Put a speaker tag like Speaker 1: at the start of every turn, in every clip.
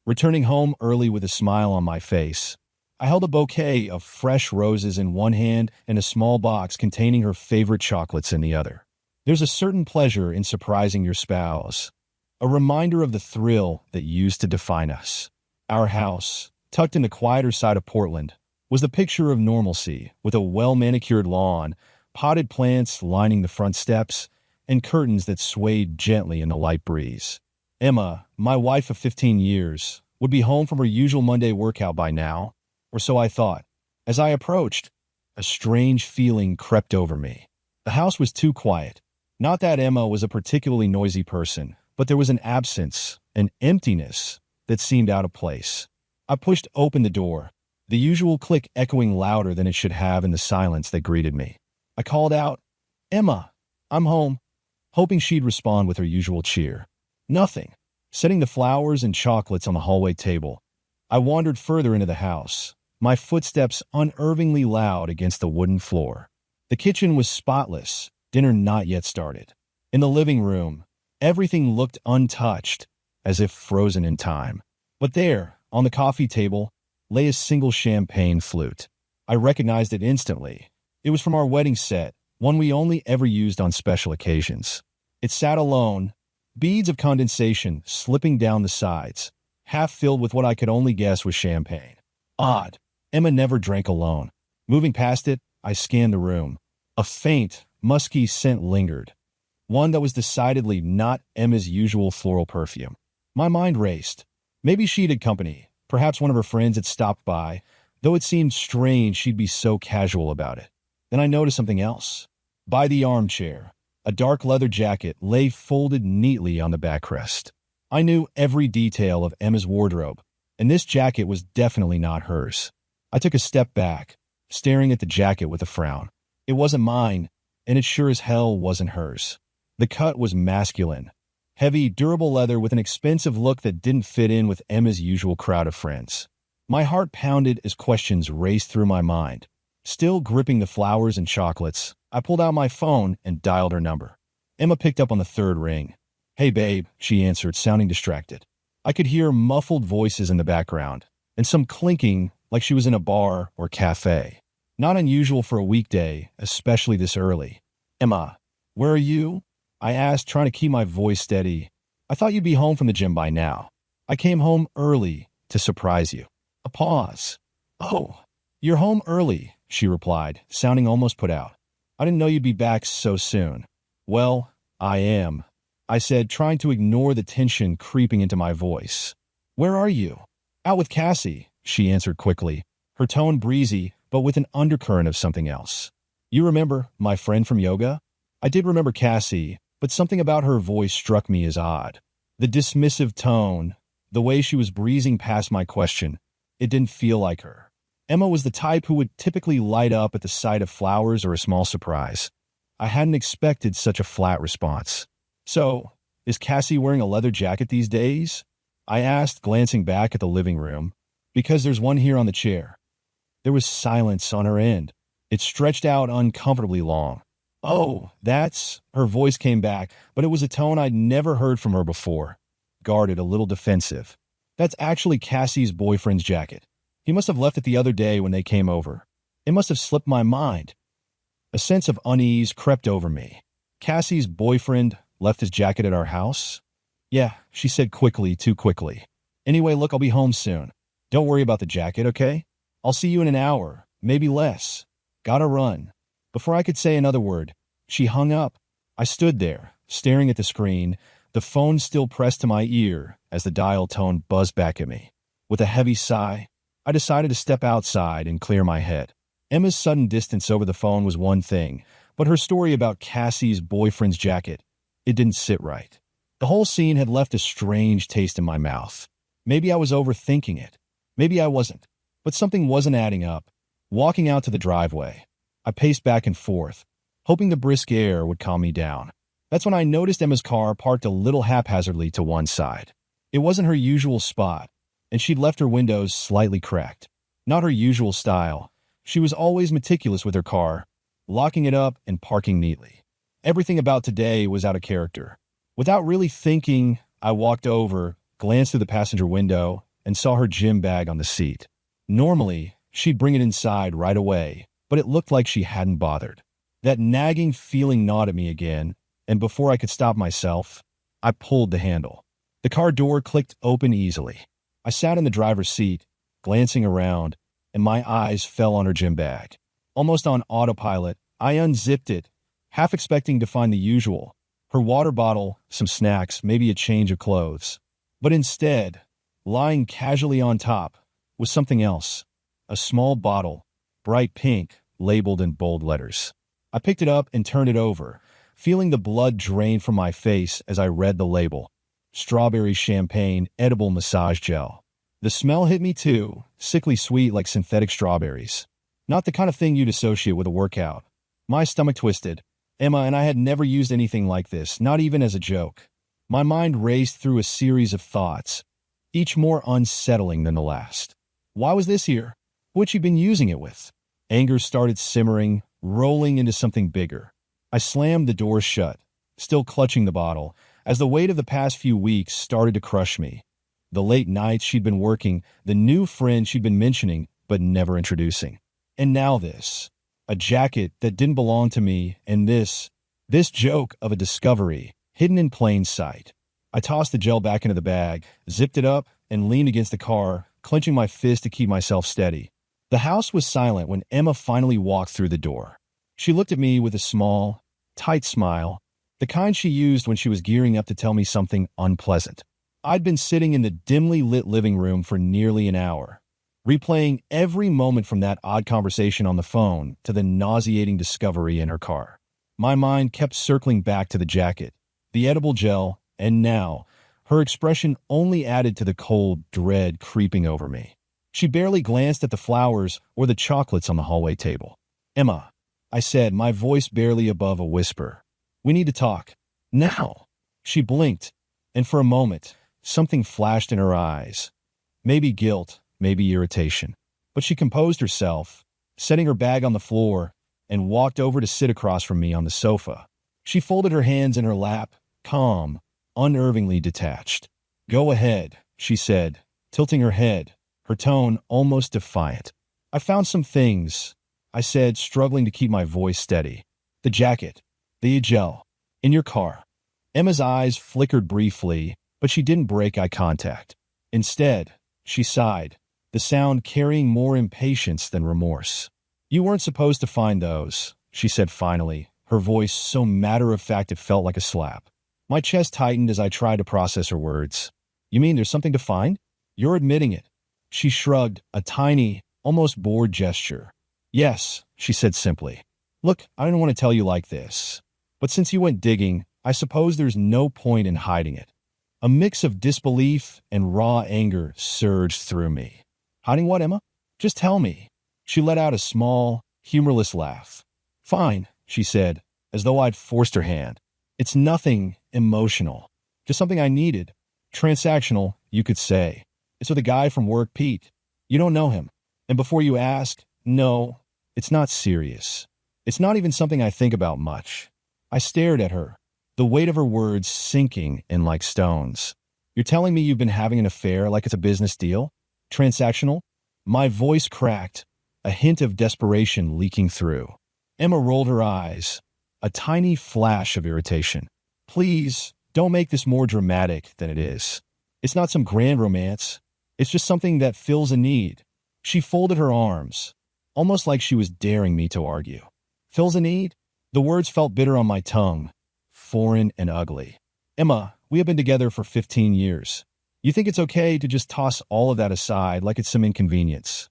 Speaker 1: returning home early with a smile on my face. I held a bouquet of fresh roses in one hand and a small box containing her favorite chocolates in the other. There's a certain pleasure in surprising your spouse, a reminder of the thrill that used to define us. Our house, tucked in the quieter side of Portland, was the picture of normalcy, with a well-manicured lawn, potted plants lining the front steps, and curtains that swayed gently in the light breeze. Emma, my wife of 15 years, would be home from her usual Monday workout by now, or so I thought. As I approached, a strange feeling crept over me. The house was too quiet. Not that Emma was a particularly noisy person, but there was an absence, an emptiness, that seemed out of place. I pushed open the door, the usual click echoing louder than it should have in the silence that greeted me. I called out, "Emma, I'm home," hoping she'd respond with her usual cheer. Nothing. Setting the flowers and chocolates on the hallway table, I wandered further into the house, my footsteps unnervingly loud against the wooden floor. The kitchen was spotless, dinner not yet started. In the living room, everything looked untouched, as if frozen in time. But there, on the coffee table, lay a single champagne flute. I recognized it instantly. It was from our wedding set, one we only ever used on special occasions. It sat alone, beads of condensation slipping down the sides, half filled with what I could only guess was champagne. Odd. Emma never drank alone. Moving past it, I scanned the room. A faint, musky scent lingered, one that was decidedly not Emma's usual floral perfume. My mind raced. Maybe she'd had company. Perhaps one of her friends had stopped by, though it seemed strange she'd be so casual about it. Then I noticed something else. By the armchair, a dark leather jacket lay folded neatly on the backrest. I knew every detail of Emma's wardrobe, and this jacket was definitely not hers. I took a step back, staring at the jacket with a frown. It wasn't mine, and it sure as hell wasn't hers. The cut was masculine. Heavy, durable leather with an expensive look that didn't fit in with Emma's usual crowd of friends. My heart pounded as questions raced through my mind. Still gripping the flowers and chocolates, I pulled out my phone and dialed her number. Emma picked up on the third ring. "Hey, babe," she answered, sounding distracted. I could hear muffled voices in the background, and some clinking like she was in a bar or cafe. Not unusual for a weekday, especially this early. "Emma, where are you?" I asked, trying to keep my voice steady. "I thought you'd be home from the gym by now. I came home early to surprise you." A pause. "Oh, you're home early," she replied, sounding almost put out. "I didn't know you'd be back so soon." "Well, I am," I said, trying to ignore the tension creeping into my voice. "Where are you?" "Out with Cassie," she answered quickly, her tone breezy, but with an undercurrent of something else. "You remember my friend from yoga?" I did remember Cassie, but something about her voice struck me as odd. The dismissive tone, the way she was breezing past my question, it didn't feel like her. Emma was the type who would typically light up at the sight of flowers or a small surprise. I hadn't expected such a flat response. "So, is Cassie wearing a leather jacket these days?" I asked, glancing back at the living room. "Because there's one here on the chair." There was silence on her end. It stretched out uncomfortably long. "Oh, that's—" her voice came back, but it was a tone I'd never heard from her before. Guarded, a little defensive. "That's actually Cassie's boyfriend's jacket. He must have left it the other day when they came over. It must have slipped my mind." A sense of unease crept over me. Cassie's boyfriend left his jacket at our house? "Yeah," she said quickly, too quickly. "Anyway, look, I'll be home soon. Don't worry about the jacket, okay? I'll see you in an hour, maybe less. Gotta run." Before I could say another word, she hung up. I stood there, staring at the screen, the phone still pressed to my ear as the dial tone buzzed back at me. With a heavy sigh, I decided to step outside and clear my head. Emma's sudden distance over the phone was one thing, but her story about Cassie's boyfriend's jacket, it didn't sit right. The whole scene had left a strange taste in my mouth. Maybe I was overthinking it. Maybe I wasn't. But something wasn't adding up. Walking out to the driveway, I paced back and forth, hoping the brisk air would calm me down. That's when I noticed Emma's car parked a little haphazardly to one side. It wasn't her usual spot, and she'd left her windows slightly cracked. Not her usual style. She was always meticulous with her car, locking it up and parking neatly. Everything about today was out of character. Without really thinking, I walked over, glanced through the passenger window, and saw her gym bag on the seat. Normally, she'd bring it inside right away, but it looked like she hadn't bothered. That nagging feeling gnawed at me again, and before I could stop myself, I pulled the handle. The car door clicked open easily. I sat in the driver's seat, glancing around, and my eyes fell on her gym bag. Almost on autopilot, I unzipped it, half expecting to find the usual: her water bottle, some snacks, maybe a change of clothes. But instead, lying casually on top, was something else. A small bottle, bright pink, labeled in bold letters. I picked it up and turned it over, feeling the blood drain from my face as I read the label: strawberry champagne edible massage gel. The smell hit me too, sickly sweet like synthetic strawberries. Not the kind of thing you'd associate with a workout. My stomach twisted. Emma and I had never used anything like this, not even as a joke. My mind raced through a series of thoughts, each more unsettling than the last. Why was this here? What had she been using it with? Anger started simmering, rolling into something bigger. I slammed the door shut, still clutching the bottle, as the weight of the past few weeks started to crush me. The late nights she'd been working, the new friend she'd been mentioning but never introducing. And now this. A jacket that didn't belong to me, and this joke of a discovery, hidden in plain sight. I tossed the gel back into the bag, zipped it up, and leaned against the car, clenching my fist to keep myself steady. The house was silent when Emma finally walked through the door. She looked at me with a small, tight smile, the kind she used when she was gearing up to tell me something unpleasant. I'd been sitting in the dimly lit living room for nearly an hour, replaying every moment from that odd conversation on the phone to the nauseating discovery in her car. My mind kept circling back to the jacket, the edible gel, and now, her expression only added to the cold dread creeping over me. She barely glanced at the flowers or the chocolates on the hallway table. "Emma," I said, my voice barely above a whisper. "We need to talk. Now." She blinked, and for a moment, something flashed in her eyes. Maybe guilt, maybe irritation. But she composed herself, setting her bag on the floor, and walked over to sit across from me on the sofa. She folded her hands in her lap, calm, unnervingly detached. "Go ahead," she said, tilting her head, her tone almost defiant. "I found some things," I said, struggling to keep my voice steady. "The jacket, the gel, in your car." Emma's eyes flickered briefly, but she didn't break eye contact. Instead, she sighed, the sound carrying more impatience than remorse. "You weren't supposed to find those," she said finally, her voice so matter-of-fact it felt like a slap. My chest tightened as I tried to process her words. "You mean there's something to find? You're admitting it." She shrugged, a tiny, almost bored gesture. "Yes," she said simply. "Look, I didn't want to tell you like this, but since you went digging, I suppose there's no point in hiding it." A mix of disbelief and raw anger surged through me. "Hiding what, Emma? Just tell me." She let out a small, humorless laugh. "Fine," she said, as though I'd forced her hand. "It's nothing emotional. Just something I needed. Transactional, you could say. It's with a guy from work, Pete. You don't know him. And before you ask, no, it's not serious. It's not even something I think about much." I stared at her, the weight of her words sinking in like stones. "You're telling me you've been having an affair like it's a business deal? Transactional?" My voice cracked, a hint of desperation leaking through. Emma rolled her eyes, a tiny flash of irritation. "Please, don't make this more dramatic than it is. It's not some grand romance. It's just something that fills a need." She folded her arms, almost like she was daring me to argue. "Fills a need?" The words felt bitter on my tongue, foreign and ugly. "Emma, we have been together for 15 years. You think it's okay to just toss all of that aside like it's some inconvenience?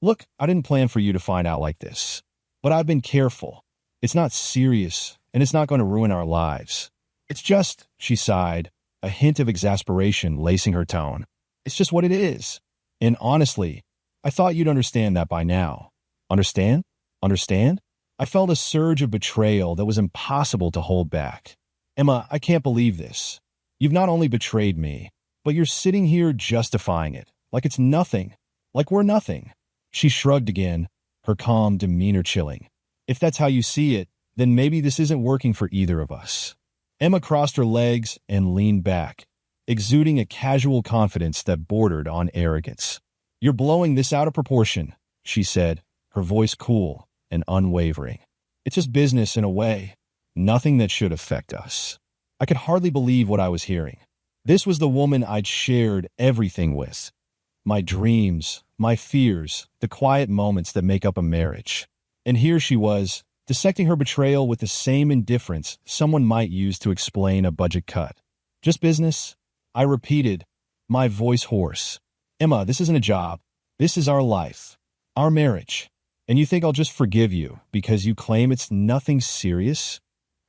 Speaker 1: Look, I didn't plan for you to find out like this, but I've been careful. It's not serious, and it's not going to ruin our lives. It's just," she sighed, a hint of exasperation lacing her tone. "It's just what it is. And honestly, I thought you'd understand that by now." "Understand? Understand?" I felt a surge of betrayal that was impossible to hold back. "Emma, I can't believe this. You've not only betrayed me, but you're sitting here justifying it, like it's nothing, like we're nothing." She shrugged again, her calm demeanor chilling. "If that's how you see it, then maybe this isn't working for either of us." Emma crossed her legs and leaned back, exuding a casual confidence that bordered on arrogance. "You're blowing this out of proportion," she said, her voice cool and unwavering. "It's just business in a way. Nothing that should affect us." I could hardly believe what I was hearing. This was the woman I'd shared everything with. My dreams, my fears, the quiet moments that make up a marriage. And here she was, dissecting her betrayal with the same indifference someone might use to explain a budget cut. "Just business?" I repeated, my voice hoarse. "Emma, this isn't a job. This is our life. Our marriage. And you think I'll just forgive you because you claim it's nothing serious?"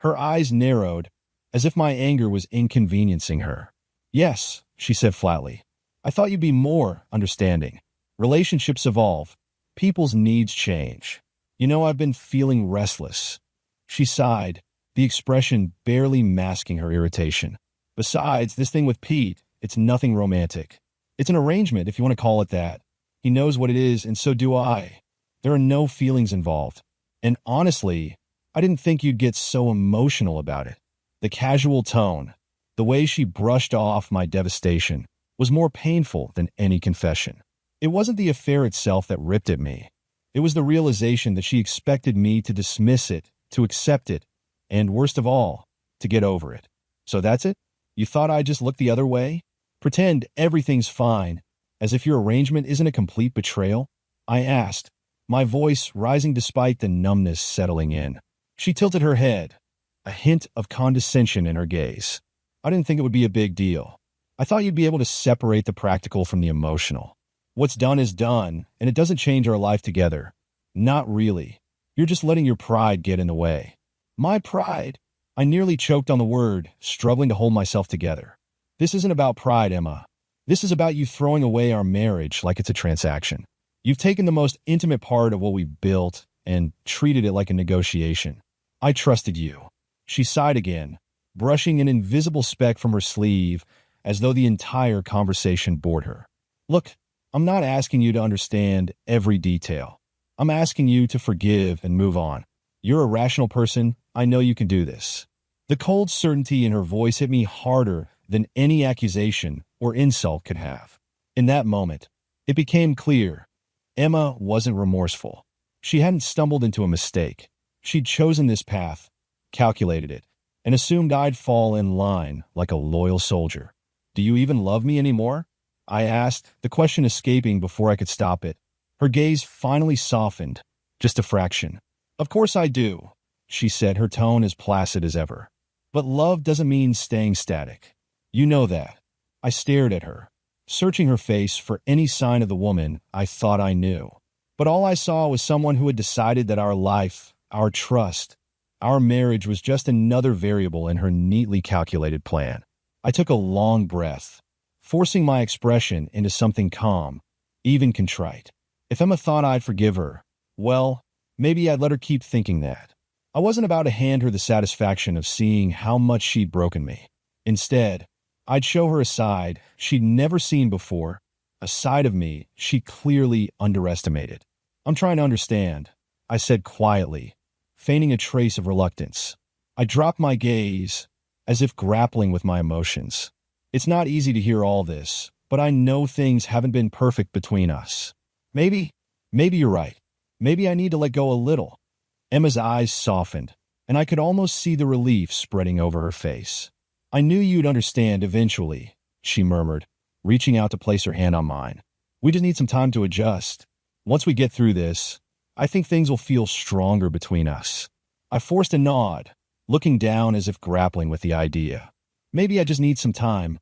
Speaker 1: Her eyes narrowed, as if my anger was inconveniencing her. "Yes," she said flatly. "I thought you'd be more understanding. Relationships evolve. People's needs change. You know, I've been feeling restless." She sighed, the expression barely masking her irritation. "Besides, this thing with Pete, it's nothing romantic. It's an arrangement, if you want to call it that. He knows what it is, and so do I. There are no feelings involved. And honestly, I didn't think you'd get so emotional about it." The casual tone, the way she brushed off my devastation, was more painful than any confession. It wasn't the affair itself that ripped at me. It was the realization that she expected me to dismiss it, to accept it, and worst of all, to get over it. "So that's it? You thought I'd just look the other way? Pretend everything's fine, as if your arrangement isn't a complete betrayal?" I asked, my voice rising despite the numbness settling in. She tilted her head, a hint of condescension in her gaze. "I didn't think it would be a big deal. I thought you'd be able to separate the practical from the emotional. What's done is done, and it doesn't change our life together. Not really. You're just letting your pride get in the way." "My pride?" I nearly choked on the word, struggling to hold myself together. "This isn't about pride, Emma. This is about you throwing away our marriage like it's a transaction. You've taken the most intimate part of what we built and treated it like a negotiation. I trusted you." She sighed again, brushing an invisible speck from her sleeve as though the entire conversation bored her. "Look, I'm not asking you to understand every detail. I'm asking you to forgive and move on. You're a rational person. I know you can do this." The cold certainty in her voice hit me harder than any accusation or insult could have. In that moment, it became clear Emma wasn't remorseful. She hadn't stumbled into a mistake. She'd chosen this path, calculated it, and assumed I'd fall in line like a loyal soldier. "Do you even love me anymore?" I asked, the question escaping before I could stop it. Her gaze finally softened, just a fraction. "Of course I do," she said, her tone as placid as ever. "But love doesn't mean staying static. You know that." I stared at her, searching her face for any sign of the woman I thought I knew. But all I saw was someone who had decided that our life, our trust, our marriage was just another variable in her neatly calculated plan. I took a long breath, forcing my expression into something calm, even contrite. If Emma thought I'd forgive her, well, maybe I'd let her keep thinking that. I wasn't about to hand her the satisfaction of seeing how much she'd broken me. Instead, I'd show her a side she'd never seen before, a side of me she clearly underestimated. "I'm trying to understand," I said quietly, feigning a trace of reluctance. I dropped my gaze, as if grappling with my emotions. "It's not easy to hear all this, but I know things haven't been perfect between us. Maybe you're right. Maybe I need to let go a little." Emma's eyes softened, and I could almost see the relief spreading over her face. "I knew you'd understand eventually," she murmured, reaching out to place her hand on mine. "We just need some time to adjust. Once we get through this, I think things will feel stronger between us." I forced a nod, looking down as if grappling with the idea. "Maybe I just need some time,"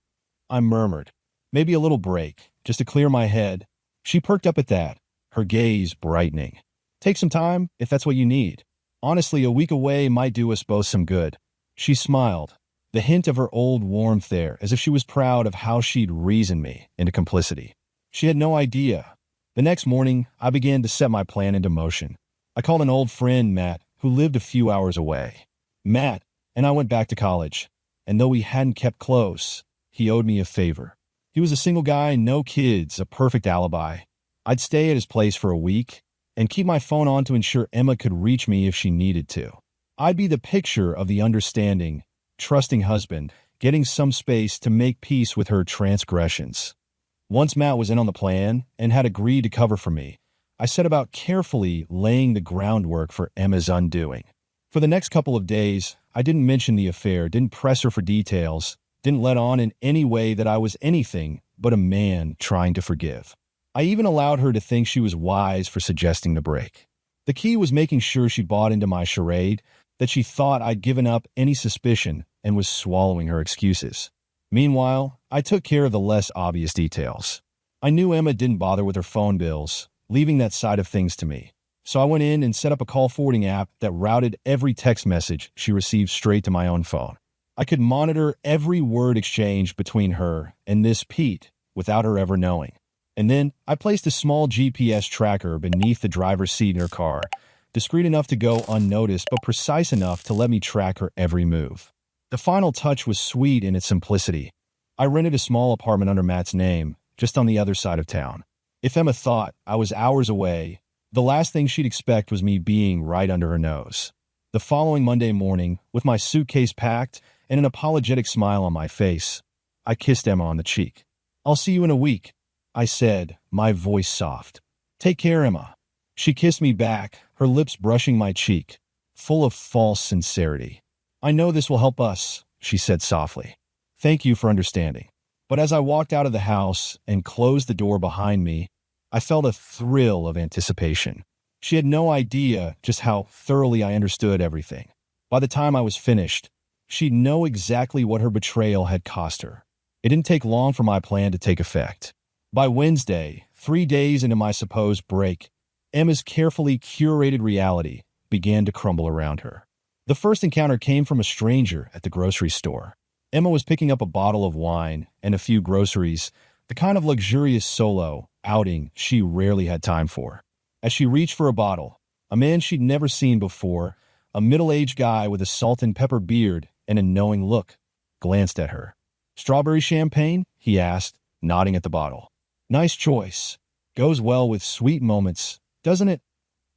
Speaker 1: I murmured. "Maybe a little break, just to clear my head." She perked up at that, her gaze brightening. "Take some time, if that's what you need. Honestly, a week away might do us both some good." She smiled, the hint of her old warmth there, as if she was proud of how she'd reasoned me into complicity. She had no idea. The next morning, I began to set my plan into motion. I called an old friend, Matt, who lived a few hours away. Matt and I went back to college, and though we hadn't kept close, he owed me a favor. He was a single guy, no kids, a perfect alibi. I'd stay at his place for a week and keep my phone on to ensure Emma could reach me if she needed to. I'd be the picture of the understanding, trusting husband getting some space to make peace with her transgressions. Once Matt was in on the plan and had agreed to cover for me, I set about carefully laying the groundwork for Emma's undoing. For the next couple of days, I didn't mention the affair, didn't press her for details, didn't let on in any way that I was anything but a man trying to forgive. I even allowed her to think she was wise for suggesting the break. The key was making sure she bought into my charade, that she thought I'd given up any suspicion and was swallowing her excuses. Meanwhile, I took care of the less obvious details. I knew Emma didn't bother with her phone bills, leaving that side of things to me. So I went in and set up a call forwarding app that routed every text message she received straight to my own phone. I could monitor every word exchanged between her and this Pete without her ever knowing. And then I placed a small GPS tracker beneath the driver's seat in her car, discreet enough to go unnoticed but precise enough to let me track her every move. The final touch was sweet in its simplicity. I rented a small apartment under Matt's name, just on the other side of town. If Emma thought I was hours away, the last thing she'd expect was me being right under her nose. The following Monday morning, with my suitcase packed and an apologetic smile on my face, I kissed Emma on the cheek. "I'll see you in a week," I said, my voice soft. "Take care, Emma." She kissed me back, her lips brushing my cheek, full of false sincerity. "I know this will help us," she said softly. "Thank you for understanding." But as I walked out of the house and closed the door behind me, I felt a thrill of anticipation. She had no idea just how thoroughly I understood everything. By the time I was finished, she'd know exactly what her betrayal had cost her. It didn't take long for my plan to take effect. By Wednesday, 3 days into my supposed break, Emma's carefully curated reality began to crumble around her. The first encounter came from a stranger at the grocery store. Emma was picking up a bottle of wine and a few groceries, the kind of luxurious solo outing she rarely had time for. As she reached for a bottle, a man she'd never seen before, a middle-aged guy with a salt and pepper beard and a knowing look, glanced at her. "Strawberry champagne?" he asked, nodding at the bottle. "Nice choice. Goes well with sweet moments, doesn't it?"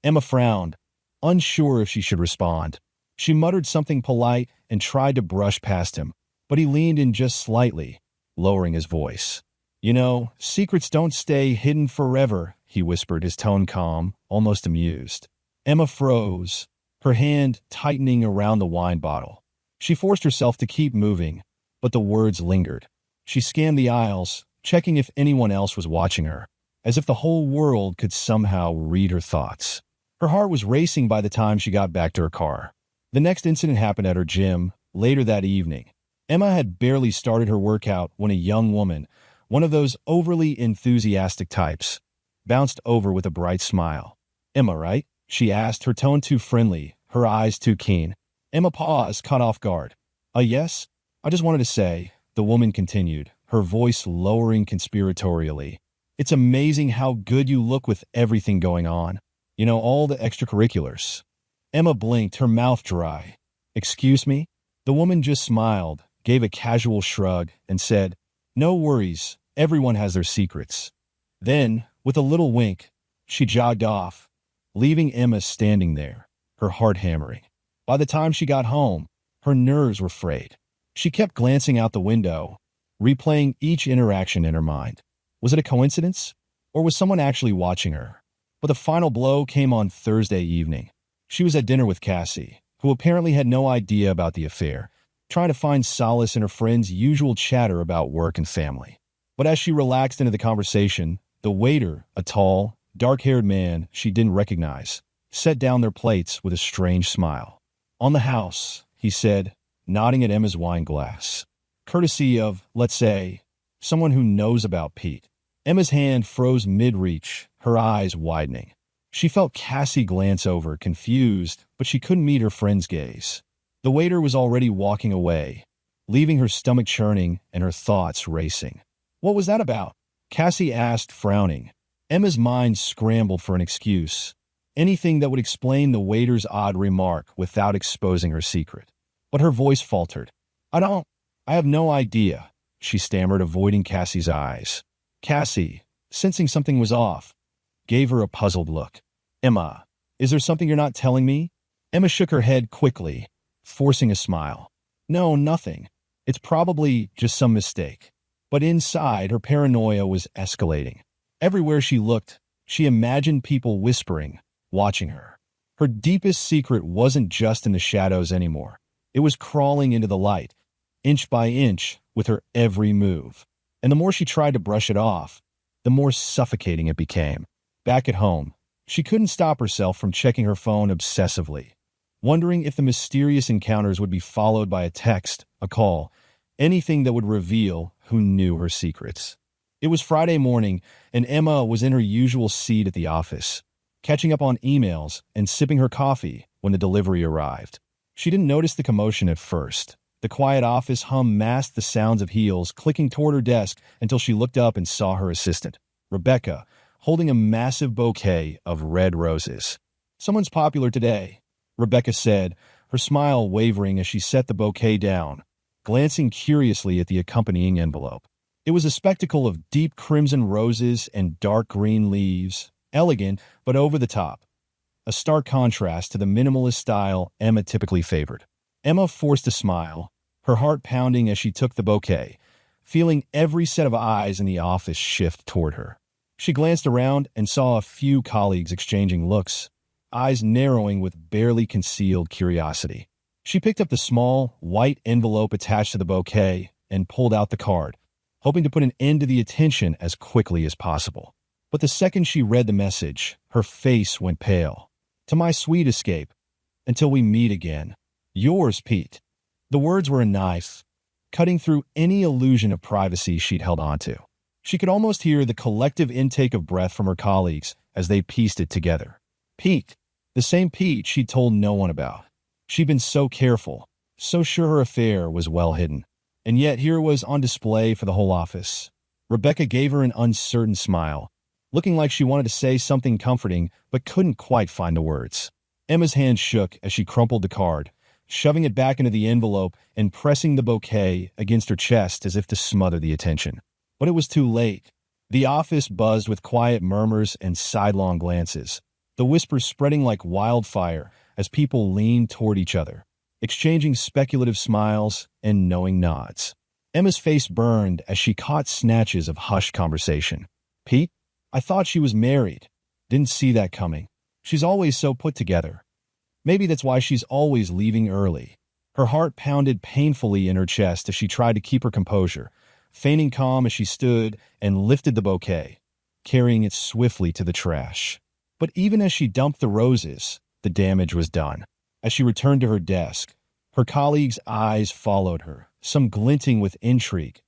Speaker 1: Emma frowned, unsure if she should respond. She muttered something polite and tried to brush past him, but he leaned in just slightly, lowering his voice. "You know, secrets don't stay hidden forever," he whispered, his tone calm, almost amused. Emma froze, her hand tightening around the wine bottle. She forced herself to keep moving, but the words lingered. She scanned the aisles, checking if anyone else was watching her, as if the whole world could somehow read her thoughts. Her heart was racing by the time she got back to her car. The next incident happened at her gym, later that evening. Emma had barely started her workout when a young woman, one of those overly enthusiastic types, bounced over with a bright smile. "Emma, right?" she asked, her tone too friendly, her eyes too keen. Emma paused, caught off guard. Yes? I just wanted to say," the woman continued, her voice lowering conspiratorially. "It's amazing how good you look with everything going on. You know, all the extracurriculars." Emma blinked, her mouth dry. "Excuse me?" The woman just smiled, gave a casual shrug, and said, "No worries, everyone has their secrets." Then, with a little wink, she jogged off, leaving Emma standing there, her heart hammering. By the time she got home, her nerves were frayed. She kept glancing out the window, replaying each interaction in her mind. Was it a coincidence? Or was someone actually watching her? But the final blow came on Thursday evening. She was at dinner with Cassie, who apparently had no idea about the affair, trying to find solace in her friend's usual chatter about work and family. But as she relaxed into the conversation, the waiter, a tall, dark-haired man she didn't recognize, set down their plates with a strange smile. "On the house," he said, nodding at Emma's wine glass. "Courtesy of, let's say, someone who knows about Pete." Emma's hand froze mid-reach, her eyes widening. She felt Cassie glance over, confused, but she couldn't meet her friend's gaze. The waiter was already walking away, leaving her stomach churning and her thoughts racing. "What was that about?" Cassie asked, frowning. Emma's mind scrambled for an excuse, anything that would explain the waiter's odd remark without exposing her secret. But her voice faltered. I have no idea," she stammered, avoiding Cassie's eyes. Cassie, sensing something was off, gave her a puzzled look. "Emma, is there something you're not telling me?" Emma shook her head quickly, forcing a smile. "No, nothing. It's probably just some mistake. But inside, her paranoia was escalating. Everywhere she looked, she imagined people whispering, watching her. Her deepest secret wasn't just in the shadows anymore. It was crawling into the light, inch by inch, with her every move. And the more she tried to brush it off, the more suffocating it became. Back at home, she couldn't stop herself from checking her phone obsessively, wondering if the mysterious encounters would be followed by a text, a call, anything that would reveal who knew her secrets. It was Friday morning, and Emma was in her usual seat at the office, catching up on emails and sipping her coffee when the delivery arrived. She didn't notice the commotion at first. The quiet office hum masked the sounds of heels clicking toward her desk until she looked up and saw her assistant, Rebecca, holding a massive bouquet of red roses. "Someone's popular today," Rebecca said, her smile wavering as she set the bouquet down, glancing curiously at the accompanying envelope. It was a spectacle of deep crimson roses and dark green leaves, elegant but over the top, a stark contrast to the minimalist style Emma typically favored. Emma forced a smile, her heart pounding as she took the bouquet, feeling every set of eyes in the office shift toward her. She glanced around and saw a few colleagues exchanging looks, eyes narrowing with barely concealed curiosity. She picked up the small, white envelope attached to the bouquet and pulled out the card, hoping to put an end to the attention as quickly as possible. But the second she read the message, her face went pale. "To my sweet escape, until we meet again. Yours, Pete." The words were a knife, cutting through any illusion of privacy she'd held onto. She could almost hear the collective intake of breath from her colleagues as they pieced it together. Pete, the same Pete she'd told no one about. She'd been so careful, so sure her affair was well hidden. And yet here it was on display for the whole office. Rebecca gave her an uncertain smile, looking like she wanted to say something comforting but couldn't quite find the words. Emma's hand shook as she crumpled the card, shoving it back into the envelope and pressing the bouquet against her chest as if to smother the attention. But it was too late. The office buzzed with quiet murmurs and sidelong glances, the whispers spreading like wildfire as people leaned toward each other, exchanging speculative smiles and knowing nods. Emma's face burned as she caught snatches of hushed conversation. "Pete, I thought she was married. Didn't see that coming. She's always so put together. Maybe that's why she's always leaving early." Her heart pounded painfully in her chest as she tried to keep her composure, feigning calm as she stood and lifted the bouquet, carrying it swiftly to the trash. But even as she dumped the roses, the damage was done. As she returned to her desk, her colleagues' eyes followed her, some glinting with intrigue,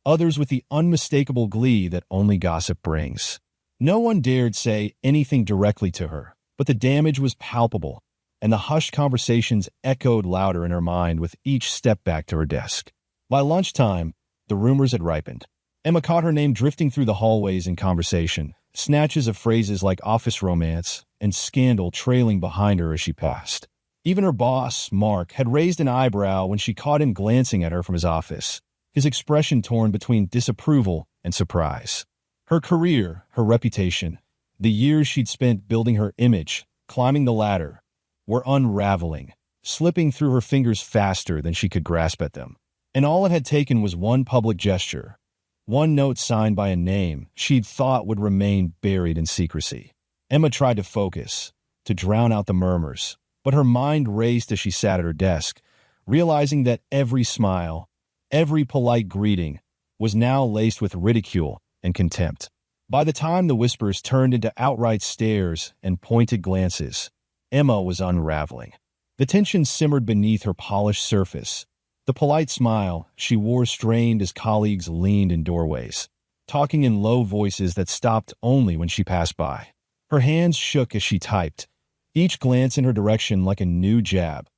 Speaker 1: others with the unmistakable glee that only gossip brings. No one dared say anything directly to her, but the damage was palpable, and the hushed conversations echoed louder in her mind with each step back to her desk. By lunchtime, the rumors had ripened. Emma caught her name drifting through the hallways in conversation, snatches of phrases like office romance and scandal trailing behind her as she passed. Even her boss, Mark, had raised an eyebrow when she caught him glancing at her from his office, his expression torn between disapproval and surprise. Her career, her reputation, the years she'd spent building her image, climbing the ladder, were unraveling, slipping through her fingers faster than she could grasp at them. And all it had taken was one public gesture, one note signed by a name she'd thought would remain buried in secrecy. Emma tried to focus, to drown out the murmurs, but her mind raced as she sat at her desk, realizing that every smile, every polite greeting, was now laced with ridicule and contempt. By the time the whispers turned into outright stares and pointed glances, Emma was unraveling. The tension simmered beneath her polished surface. The polite smile she wore strained as colleagues leaned in doorways, talking in low voices that stopped only when she passed by. Her hands shook as she typed, each glance in her direction like a new jab,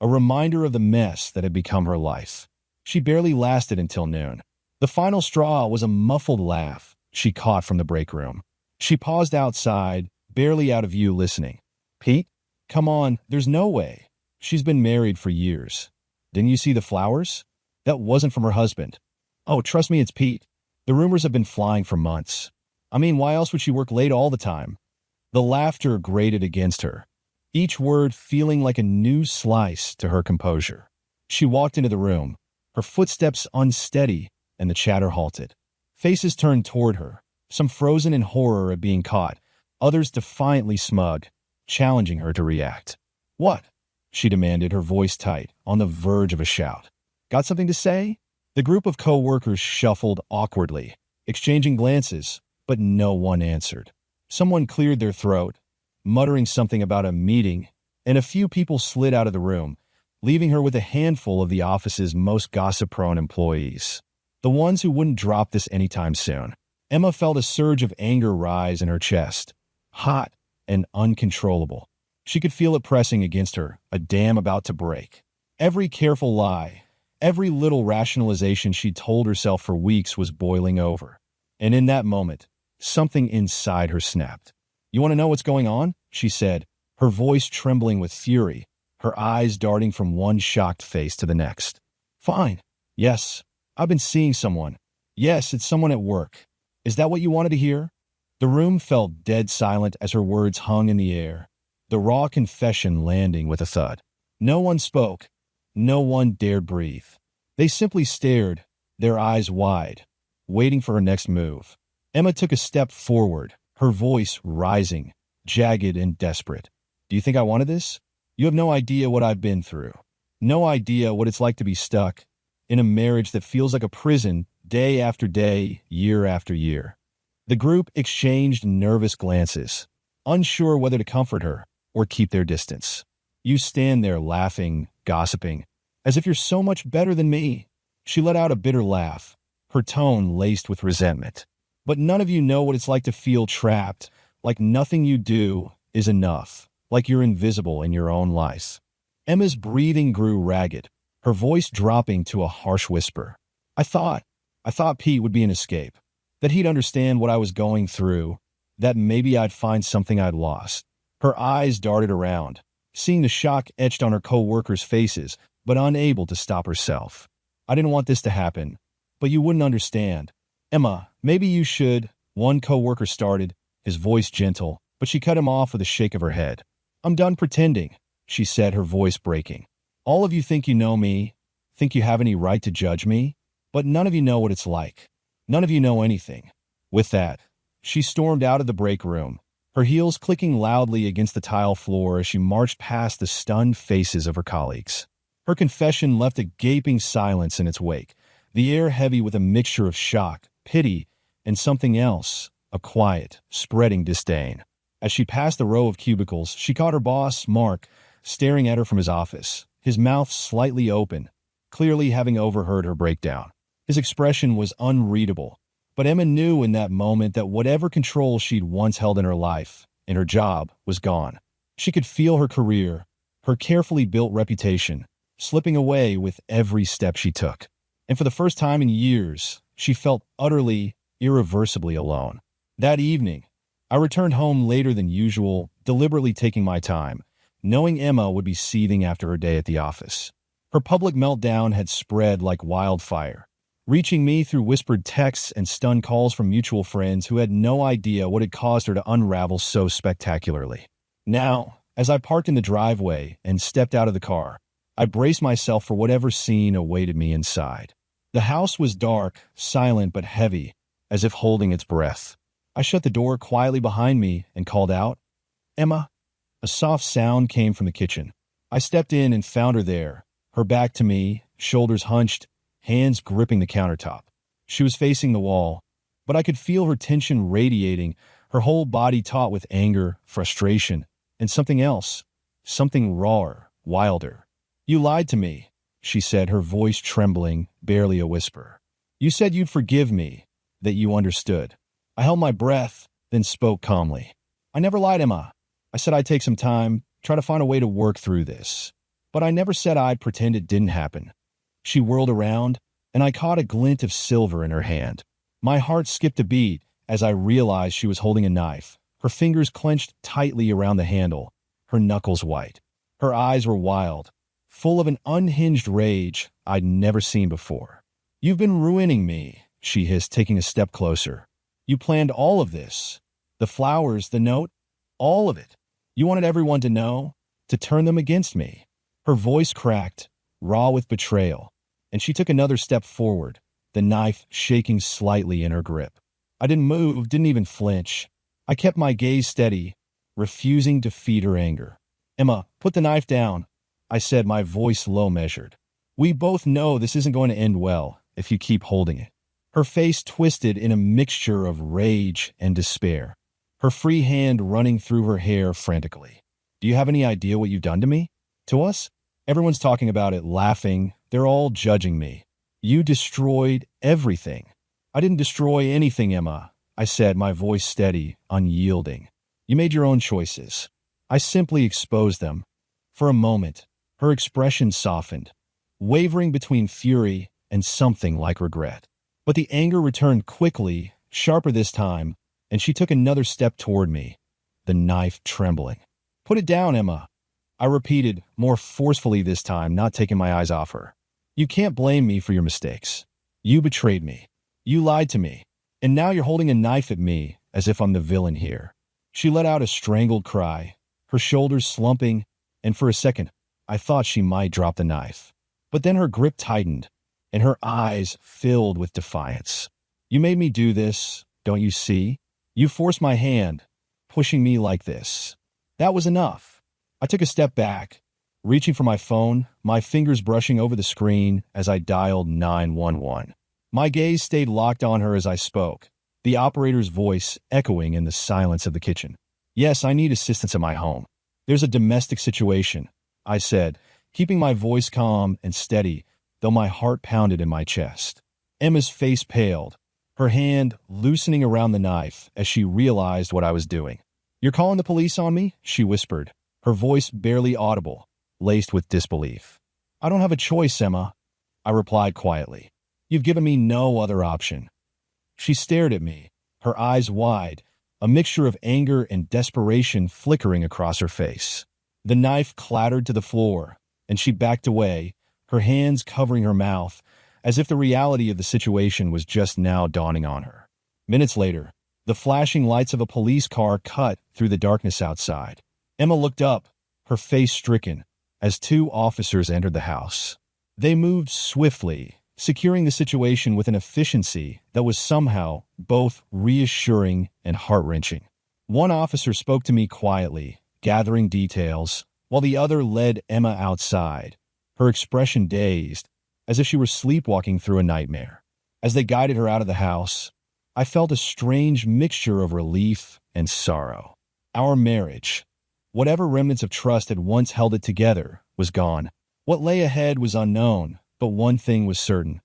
Speaker 1: a reminder of the mess that had become her life. She barely lasted until noon. The final straw was a muffled laugh she caught from the break room. She paused outside, barely out of view, listening. "Pete? Come on, there's no way. She's been married for years. Didn't you see the flowers? That wasn't from her husband. Oh, trust me, it's Pete. The rumors have been flying for months. I mean, why else would she work late all the time?" The laughter grated against her, each word feeling like a new slice to her composure. She walked into the room, her footsteps unsteady, and the chatter halted. Faces turned toward her, some frozen in horror at being caught, others defiantly smug, challenging her to react. "What?" she demanded, her voice tight, on the verge of a shout. "Got something to say?" The group of co-workers shuffled awkwardly, exchanging glances, but no one answered. Someone cleared their throat, muttering something about a meeting, and a few people slid out of the room, leaving her with a handful of the office's most gossip-prone employees. The ones who wouldn't drop this anytime soon. Emma felt a surge of anger rise in her chest, hot and uncontrollable. She could feel it pressing against her, a dam about to break. Every careful lie, every little rationalization she'd told herself for weeks was boiling over. And in that moment, something inside her snapped. "You want to know what's going on?" she said, her voice trembling with fury, her eyes darting from one shocked face to the next. "Fine. Yes, I've been seeing someone. Yes, it's someone at work. Is that what you wanted to hear?" The room felt dead silent as her words hung in the air, the raw confession landing with a thud. No one spoke. No one dared breathe. They simply stared, their eyes wide, waiting for her next move. Emma took a step forward, her voice rising, jagged and desperate. "Do you think I wanted this? You have no idea what I've been through. No idea what it's like to be stuck in a marriage that feels like a prison day after day, year after year." The group exchanged nervous glances, unsure whether to comfort her or keep their distance. "You stand there laughing, gossiping, as if you're so much better than me." She let out a bitter laugh, her tone laced with resentment. "But none of you know what it's like to feel trapped, like nothing you do is enough, like you're invisible in your own life." Emma's breathing grew ragged, her voice dropping to a harsh whisper. I thought Pete would be an escape, that he'd understand what I was going through, that maybe I'd find something I'd lost." Her eyes darted around, seeing the shock etched on her co-workers' faces, but unable to stop herself. "I didn't want this to happen, but you wouldn't understand. Emma, maybe you should," one co-worker started, his voice gentle, but she cut him off with a shake of her head. "I'm done pretending," she said, her voice breaking. "All of you think you know me, think you have any right to judge me, but none of you know what it's like. None of you know anything." With that, she stormed out of the break room, her heels clicking loudly against the tile floor as she marched past the stunned faces of her colleagues. Her confession left a gaping silence in its wake, the air heavy with a mixture of shock, pity, and something else, a quiet, spreading disdain. As she passed the row of cubicles, she caught her boss, Mark, staring at her from his office, his mouth slightly open, clearly having overheard her breakdown. His expression was unreadable, but Emma knew in that moment that whatever control she'd once held in her life, in her job, was gone. She could feel her career, her carefully built reputation, slipping away with every step she took. And for the first time in years, she felt utterly, irreversibly alone. That evening, I returned home later than usual, deliberately taking my time, knowing Emma would be seething after her day at the office. Her public meltdown had spread like wildfire, reaching me through whispered texts and stunned calls from mutual friends who had no idea what had caused her to unravel so spectacularly. Now, as I parked in the driveway and stepped out of the car, I braced myself for whatever scene awaited me inside. The house was dark, silent but heavy, as if holding its breath. I shut the door quietly behind me and called out, "Emma." A soft sound came from the kitchen. I stepped in and found her there, her back to me, shoulders hunched, hands gripping the countertop. She was facing the wall, but I could feel her tension radiating, her whole body taut with anger, frustration, and something else, something rawer, wilder. "You lied to me," she said, her voice trembling, barely a whisper. "You said you'd forgive me, that you understood." I held my breath, then spoke calmly. "I never lied, Emma. I said I'd take some time, try to find a way to work through this. But I never said I'd pretend it didn't happen." She whirled around, and I caught a glint of silver in her hand. My heart skipped a beat as I realized she was holding a knife, her fingers clenched tightly around the handle, her knuckles white. Her eyes were wild, full of an unhinged rage I'd never seen before. "You've been ruining me," she hissed, taking a step closer. "You planned all of this. The flowers, the note, all of it. You wanted everyone to know, to turn them against me." Her voice cracked, raw with betrayal. and she took another step forward, the knife shaking slightly in her grip. I didn't move, didn't even flinch. I kept my gaze steady, refusing to feed her anger. "Emma, put the knife down," I said, my voice low measured. "We both know this isn't going to end well if you keep holding it." Her face twisted in a mixture of rage and despair, her free hand running through her hair frantically. "Do you have any idea what you've done to me? To us? Everyone's talking about it, laughing. They're all judging me. You destroyed everything." "I didn't destroy anything, Emma," I said, my voice steady, unyielding. "You made your own choices. I simply exposed them." For a moment, her expression softened, wavering between fury and something like regret. But the anger returned quickly, sharper this time, and she took another step toward me, the knife trembling. "Put it down, Emma," I repeated, more forcefully this time, not taking my eyes off her. "You can't blame me for your mistakes. You betrayed me. You lied to me. And now you're holding a knife at me as if I'm the villain here." She let out a strangled cry, her shoulders slumping, and for a second, I thought she might drop the knife. But then her grip tightened, and her eyes filled with defiance. "You made me do this, don't you see? You forced my hand, pushing me like this." That was enough. I took a step back, reaching for my phone, my fingers brushing over the screen as I dialed 911. My gaze stayed locked on her as I spoke, the operator's voice echoing in the silence of the kitchen. "Yes, I need assistance at my home. There's a domestic situation," I said, keeping my voice calm and steady, though my heart pounded in my chest. Emma's face paled, her hand loosening around the knife as she realized what I was doing. "You're calling the police on me?" she whispered, her voice barely audible, laced with disbelief. "I don't have a choice, Emma," I replied quietly. "You've given me no other option." She stared at me, her eyes wide, a mixture of anger and desperation flickering across her face. The knife clattered to the floor, and she backed away, her hands covering her mouth, as if the reality of the situation was just now dawning on her. Minutes later, the flashing lights of a police car cut through the darkness outside. Emma looked up, her face stricken, as two officers entered the house. They moved swiftly, securing the situation with an efficiency that was somehow both reassuring and heart-wrenching. One officer spoke to me quietly, gathering details, while the other led Emma outside, her expression dazed, as if she were sleepwalking through a nightmare. As they guided her out of the house, I felt a strange mixture of relief and sorrow. Our marriage, whatever remnants of trust had once held it together, was gone. What lay ahead was unknown, but one thing was certain.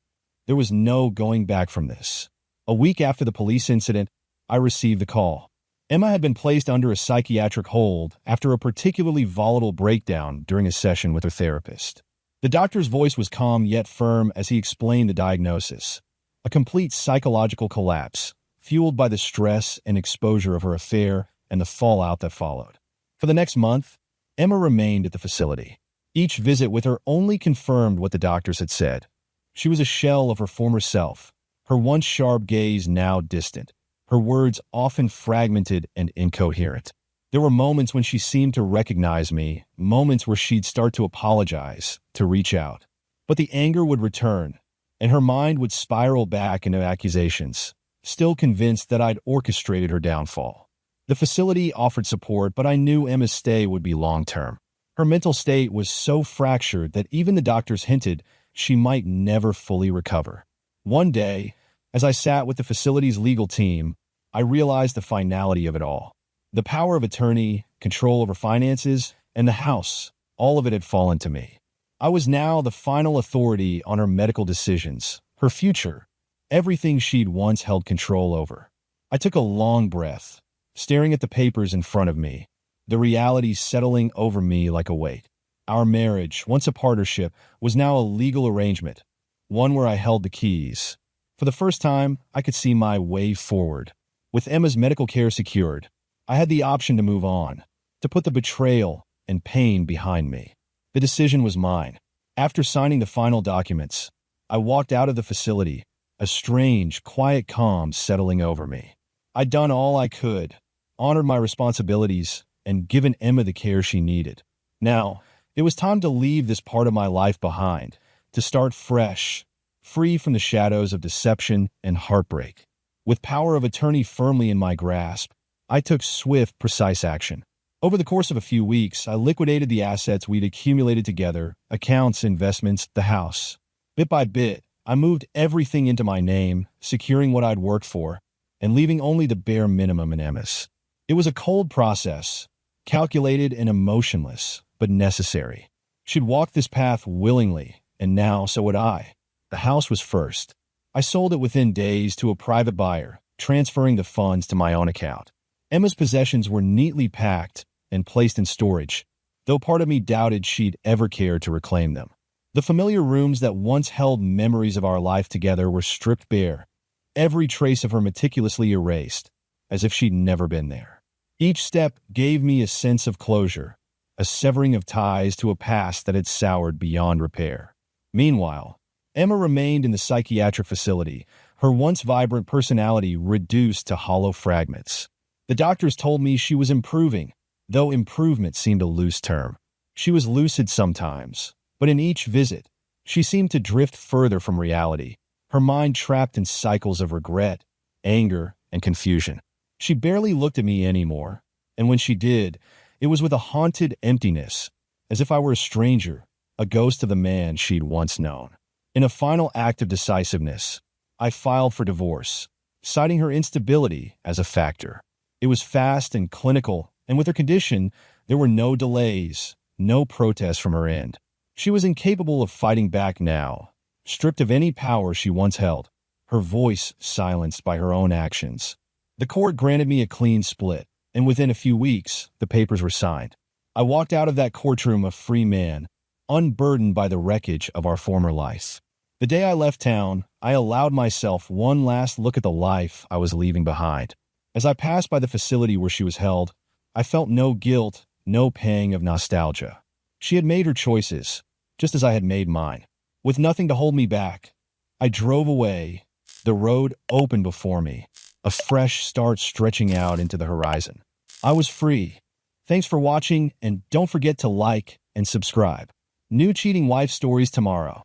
Speaker 1: There was no going back from this. A week after the police incident, I received the call. Emma had been placed under a psychiatric hold after a particularly volatile breakdown during a session with her therapist. The doctor's voice was calm yet firm as he explained the diagnosis: a complete psychological collapse, fueled by the stress and exposure of her affair and the fallout that followed. For the next month, Emma remained at the facility. Each visit with her only confirmed what the doctors had said. She was a shell of her former self, her once sharp gaze now distant, her words often fragmented and incoherent. There were moments when she seemed to recognize me, moments where she'd start to apologize, to reach out. But the anger would return, and her mind would spiral back into accusations, still convinced that I'd orchestrated her downfall. The facility offered support, but I knew Emma's stay would be long-term. Her mental state was so fractured that even the doctors hinted she might never fully recover. One day, as I sat with the facility's legal team, I realized the finality of it all. The power of attorney, control over finances, and the house, all of it had fallen to me. I was now the final authority on her medical decisions, her future, everything she'd once held control over. I took a long breath, staring at the papers in front of me, the reality settling over me like a weight. Our marriage, once a partnership, was now a legal arrangement, one where I held the keys. For the first time, I could see my way forward. With Emma's medical care secured, I had the option to move on, to put the betrayal and pain behind me. The decision was mine. After signing the final documents, I walked out of the facility, a strange, quiet calm settling over me. I'd done all I could, honored my responsibilities, and given Emma the care she needed. Now, it was time to leave this part of my life behind, to start fresh, free from the shadows of deception and heartbreak. With power of attorney firmly in my grasp, I took swift, precise action. Over the course of a few weeks, I liquidated the assets we'd accumulated together, accounts, investments, the house. Bit by bit, I moved everything into my name, securing what I'd worked for, and leaving only the bare minimum in Emma's. It was a cold process, calculated and emotionless, but necessary. She'd walked this path willingly, and now so would I. The house was first. I sold it within days to a private buyer, transferring the funds to my own account. Emma's possessions were neatly packed and placed in storage, though part of me doubted she'd ever care to reclaim them. The familiar rooms that once held memories of our life together were stripped bare, every trace of her meticulously erased, as if she'd never been there. Each step gave me a sense of closure, a severing of ties to a past that had soured beyond repair. Meanwhile, Emma remained in the psychiatric facility, her once vibrant personality reduced to hollow fragments. The doctors told me she was improving, though improvement seemed a loose term. She was lucid sometimes, but in each visit, she seemed to drift further from reality, her mind trapped in cycles of regret, anger, and confusion. She barely looked at me anymore, and when she did, it was with a haunted emptiness, as if I were a stranger, a ghost of the man she'd once known. In a final act of decisiveness, I filed for divorce, citing her instability as a factor. It was fast and clinical, and with her condition, there were no delays, no protests from her end. She was incapable of fighting back now, stripped of any power she once held, her voice silenced by her own actions. The court granted me a clean split, and within a few weeks, the papers were signed. I walked out of that courtroom a free man, unburdened by the wreckage of our former life. The day I left town, I allowed myself one last look at the life I was leaving behind. As I passed by the facility where she was held, I felt no guilt, no pang of nostalgia. She had made her choices, just as I had made mine. With nothing to hold me back, I drove away, the road open before me, a fresh start stretching out into the horizon. I was free. Thanks for watching, and don't forget to like and subscribe. New cheating wife stories tomorrow.